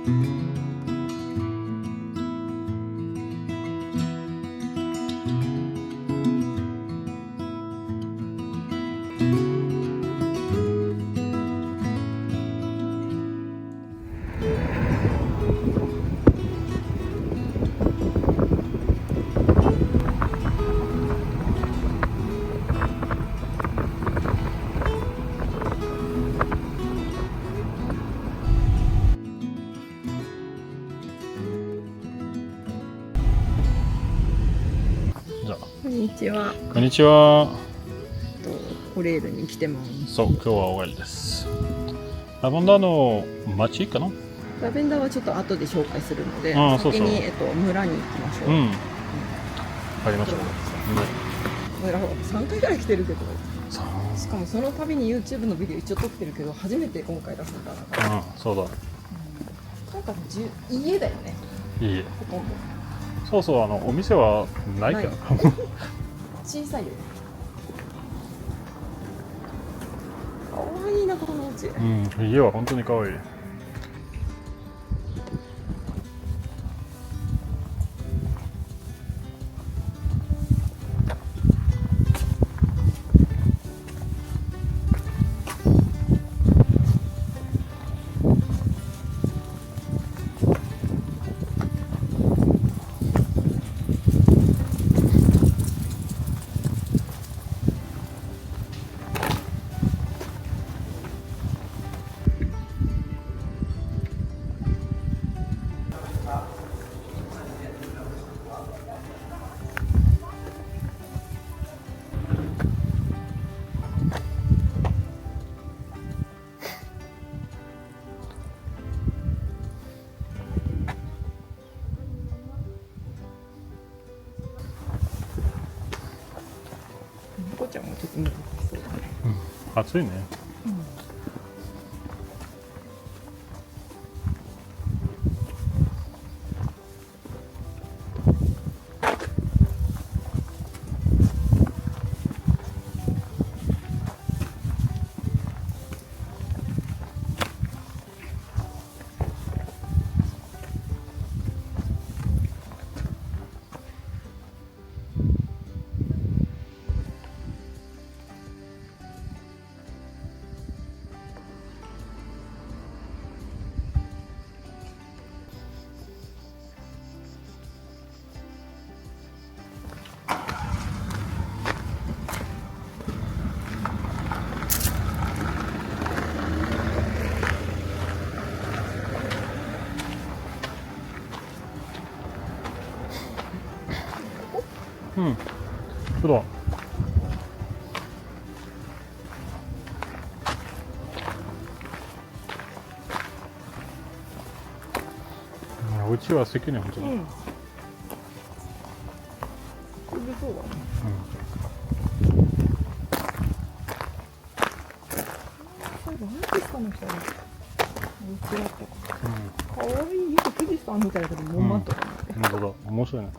こんにちは。こんにちは。オレールに来てます。そう、今日は終わりです。ラベンダーの町かな？ラベンダーはちょっと後で紹介するので、そうそう先に村に行きましょう。入りましょう。村3回ぐらい来てるけど、しかもその度に YouTube のビデオ一応撮ってるけど、初めて今回出すから。そうだ。なんか家だよね。いい。ほとんど。そうそう、お店はないから。小さいよね。かわいいな、このお家。家は本当に可愛い。猫ちゃんもちょっと難しそうだね。暑いね。そうだ。お家は素敵ね、本当に。古そうだね。そういえばアーティストの人はお家だったか。かわいい。よく富士山みたいだけど、モンマットだね。本当だ、面白いね。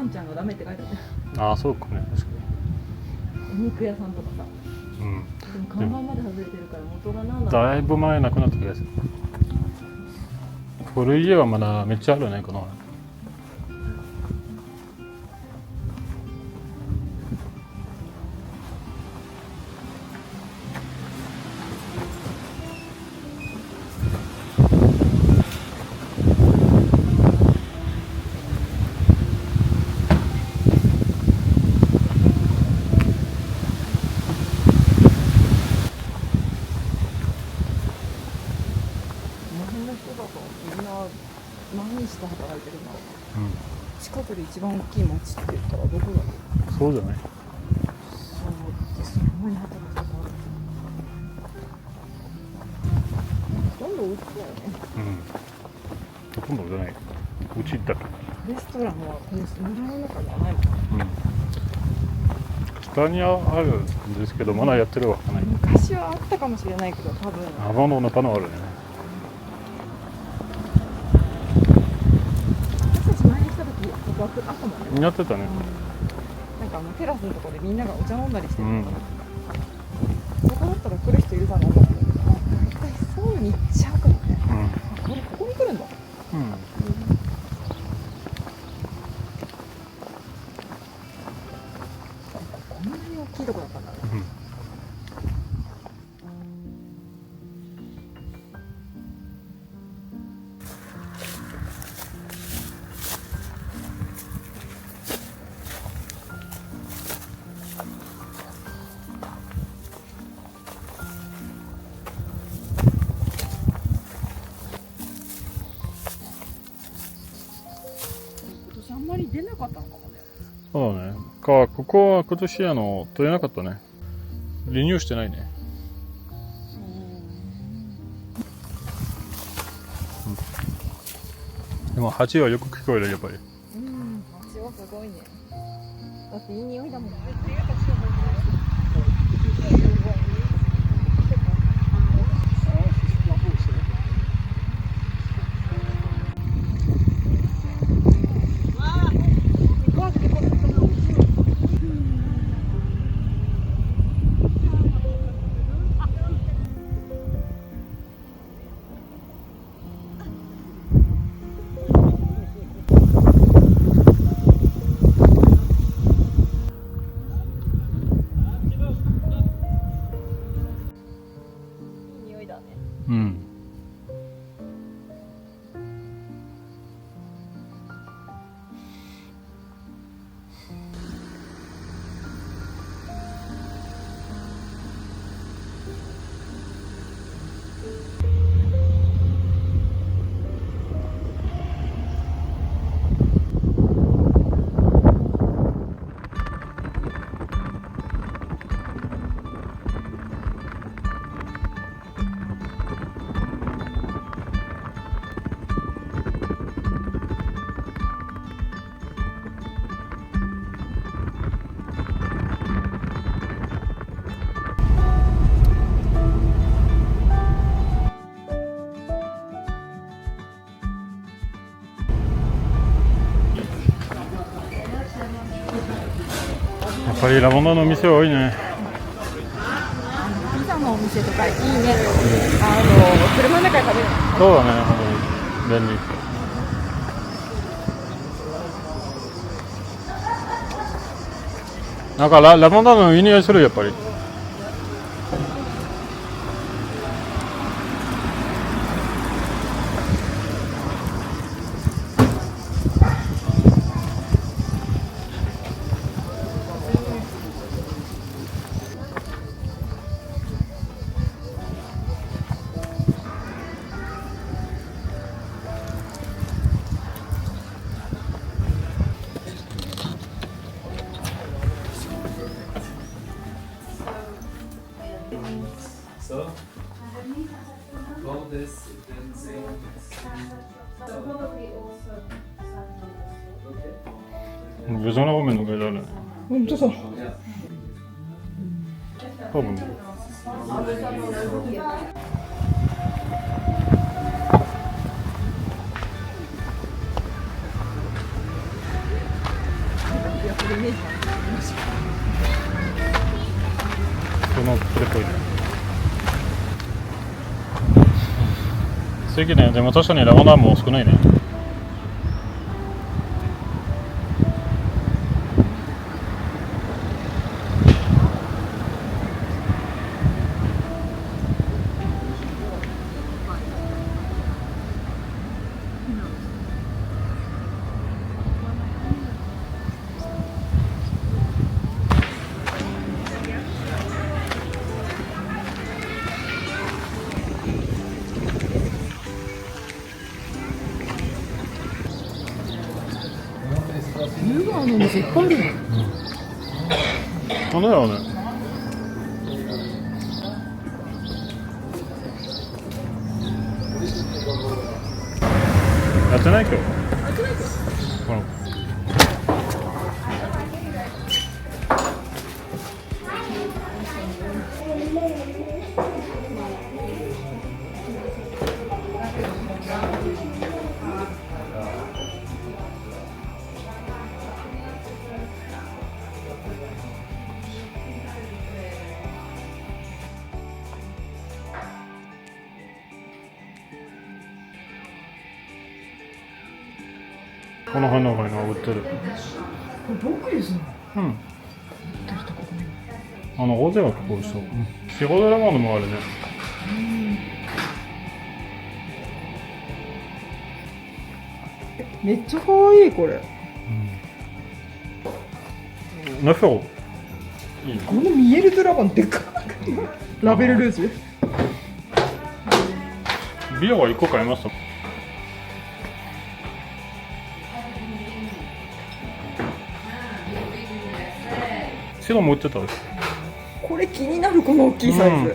ンちゃんがダメって書いてあるね。ああ、そうかね、確かお肉屋さんとかさ。に。うん。でも看板まで外れてるから元がなんだろう。だいぶ前なくなった気がする。古い家はまだめっちゃあるね、この。この辺の人だとみんな何日で働いてるんだろうな。近くで一番大きい町って言ったらどこだろう。うん。そうじゃない。そうです。すごい働くとこある。ほとんどうちだよね。うん。ほとんどじゃない。うちだけ。レストランはこの村の中にはないもん。うん。下にあるんですけど、まだやってるわけない。昔はあったかもしれないけど、多分泡の中のあるね。私たち前に来た時ここあったもんね。やってたね。なんかテラスのところでみんながお茶飲んだりしてるうん。そこだったら来る人いるかなと思ったけど、大体そうに行っちゃうかもね。ここに来るんだ。うん。うん。こんなに大きいとこだったんだね。今年あんまり出なかったのかもね。そうだね。ここは今年取れなかったね。リニューしてないね。でも蜂はよく聞こえる、やっぱり。蜂はすごいね。だっていい匂いだもん。うん。やっぱりラボンダの店は多いね。ピザのお店とかいいね。車の中で食べるの。そうだね、本当に便利。なんかラボンダのいい匂いする、やっぱり。So, all this then say 무슨 하고 있는 거야, 저는? 멈춰서. 허분. イメージなんですよ。このこれっぽいね。素敵ね。でも確かにラバンダーも少ないね。湯川のお店いっぱいあるの。なんだろうね。やってない今日。ほら。この辺の中に売ってる。これどこですの？うん。売ってるとこね。大勢は結構美味しそう。仕事レモンもあるね。めっちゃ可愛いこれ。9euros。いいね。このミエルドラゴンでかくない？ラベルルージュ。ビアは1個買いました。白も売ってたです。これ気になるこの大きいサイズ。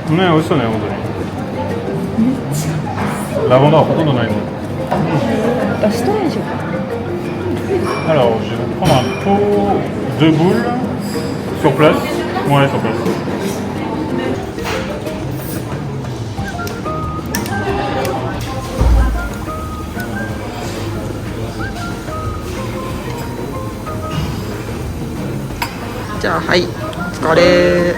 ね、美味しそうね、本当に。ラバンダーほとんどないの。出したいでしょ。Alors, je vais prendre un pot de boules sur place. Ouais, sur place.じゃあはい、お疲れ。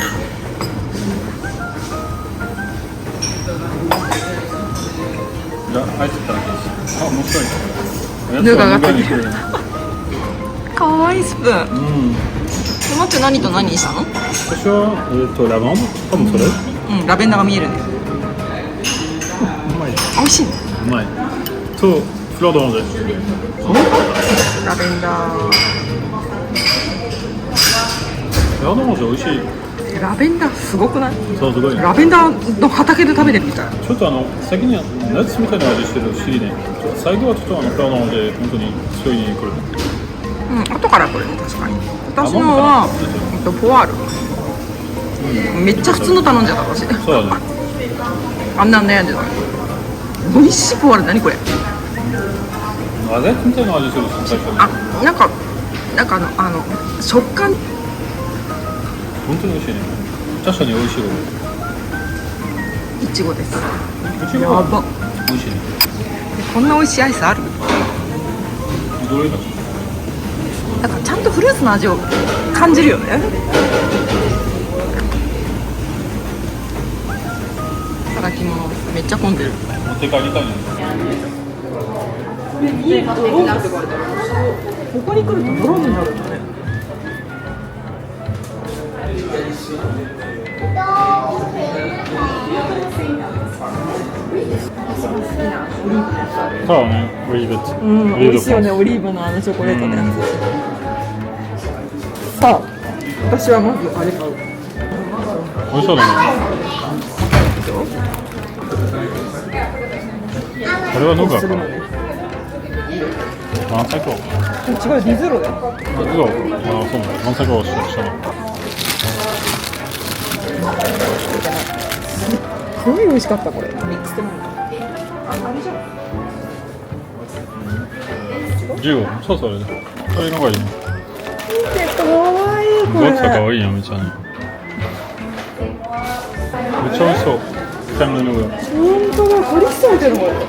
じゃあ、入ってたらいいです。あ、面白いね。ぬが上がってきる。る。かわいいスプーン。うん。待って何と何にしたの？私は、ラバン多分それ。うん、ラベンダーが見えるね。うまい。美味しいね。うまい。と、フロードンで。ラベンダフロードンで美味しい。ー。ラベンダーすごくない？そう、すごいね。ラベンダーの畑で食べてるみたい。ちょっと先にナッツみたいな味してる不思議ね。最後はちょっとフロードンで本当に強いに来る。うん、後から来るね、確かに。私のは、ポワール。めっちゃ普通の頼んじゃった、私。そうだね。あんな悩んでたのに。美味しいポワール、何これ。バゲットみたいな味するし、最初に。あ、なんか食感。本当に美味しいね。確かに美味しいよ。いちごです。いちごやば。美味しいね。こんな美味しいアイスある？どれだ？なんかちゃんとフルーツの味を感じるよね。いただきます。めっちゃ混んでる。持って帰りたいね。家ドローンって書いてある。ここに来るとドローンになるんだね。そうね、オリーブ。うん、美味しいよね、オリーブのチョコレートのやつ。さあ、私はまずあれ買う。美味しそうだね。これはどうかするのね。で。満載か。違う、ディズロで。うわ、あ、そうなの。満載かはしたな。すごい美味しかったこれ。ミックステモン。あれじゃん。15、そうそう、あれだ。これの方がいいね。かわいいこれ。分厚さかわいいやめっちゃね。めっちゃ美味しそう。キャンメルが。本当だ、カリッサみたいなのがある。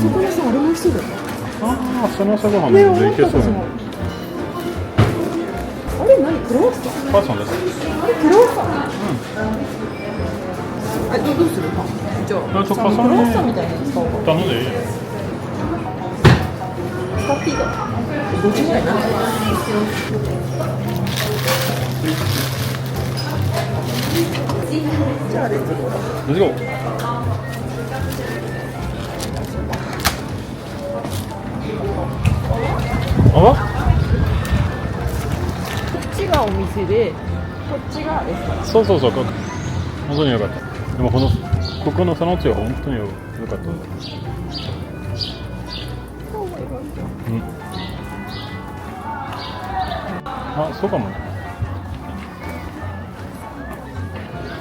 そこにさ、あれも美味しそうだよ。ああ、その朝ごはんね、で思っいけそう。た私も。あれ何クロワッサン？パーソンです。あれクロワッサン？あ、どうするか。じゃあ、あ、ちょっとクロワッサンみたいなの使おうか。頼んでいいよ。使っていいかな。50ぐらいなんだろう。じゃあレッツゴー。レッツゴー。あわ？こっちがお店で、こっちがレストラン。そうそうそう、本当によかった。でもここのそのうちは本当によかった。うん。あ、そうかもね。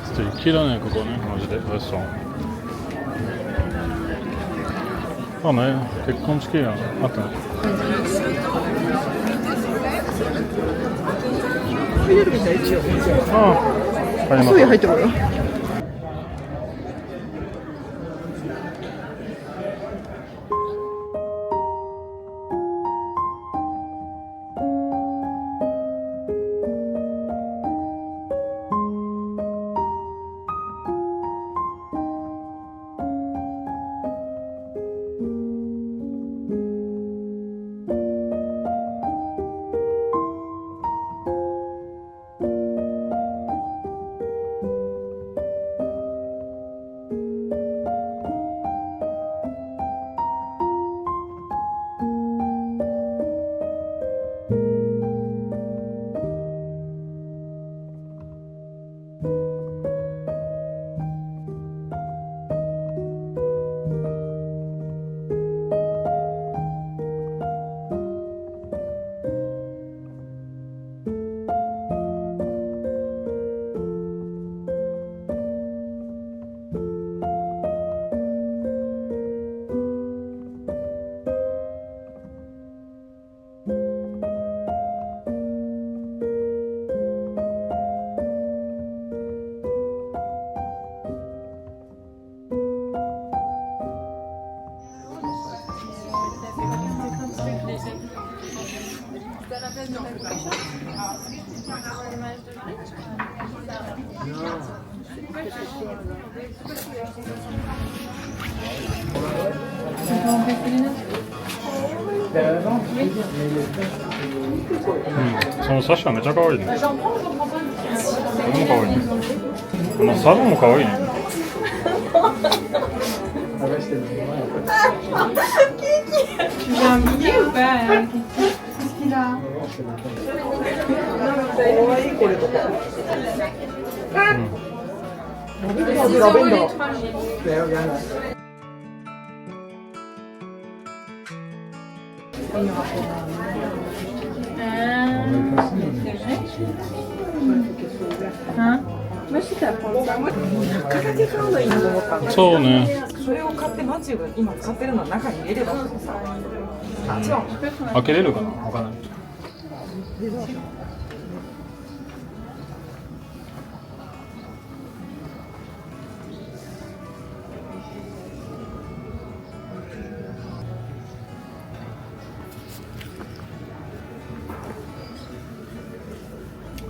素敵だね、ここね、マジで、レストラン。あね、結婚式があったね。入れるみたい一応。ああ、そういう入ってるよ。そのサシはめっちゃ可愛いね。これも可愛いね。このサブも可愛いね。可愛いこれとか。ラベンダー。中だけ買うのいいなと思ったんだ。そうね。それを買ってマチューが今使ってるのを中に入れればさ。あ、違う。開けれるかな、わかんない。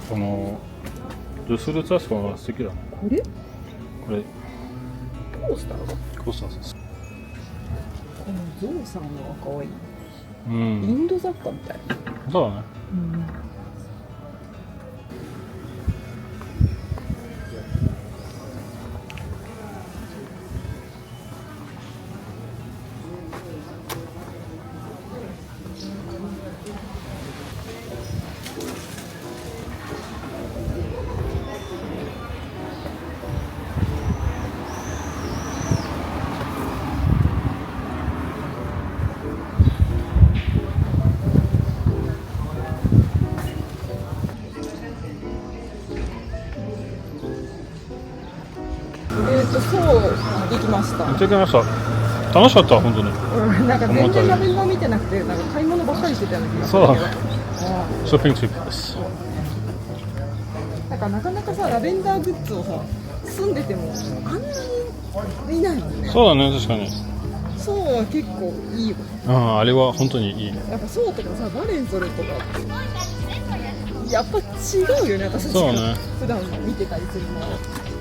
このルスルツァスは素敵だね。これ？これコースター？コースターです。このゾウさんのが可愛い。うイん。ンド雑貨みたい。そうだね。そう行きました。行ってきました。楽しかった本当に。うん、なんか全然ラベンダー見てなくて、なんか買い物ばっかりしてたような気がするけど。そうだね。ショッピングチップです。なんかなかなかさ、ラベンダーグッズをさ、住んでてもあんなにいないもんね。そうだね、確かに。そうは結構いいよね。あれは本当にいい。やっぱそうとかさ、バレンソルとかやっぱ違うよね、私たちがそうね普段見てたりするのは。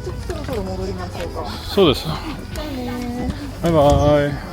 ちょっとそろそろ戻りましょうか。そうです。じゃあねー。バイバイ。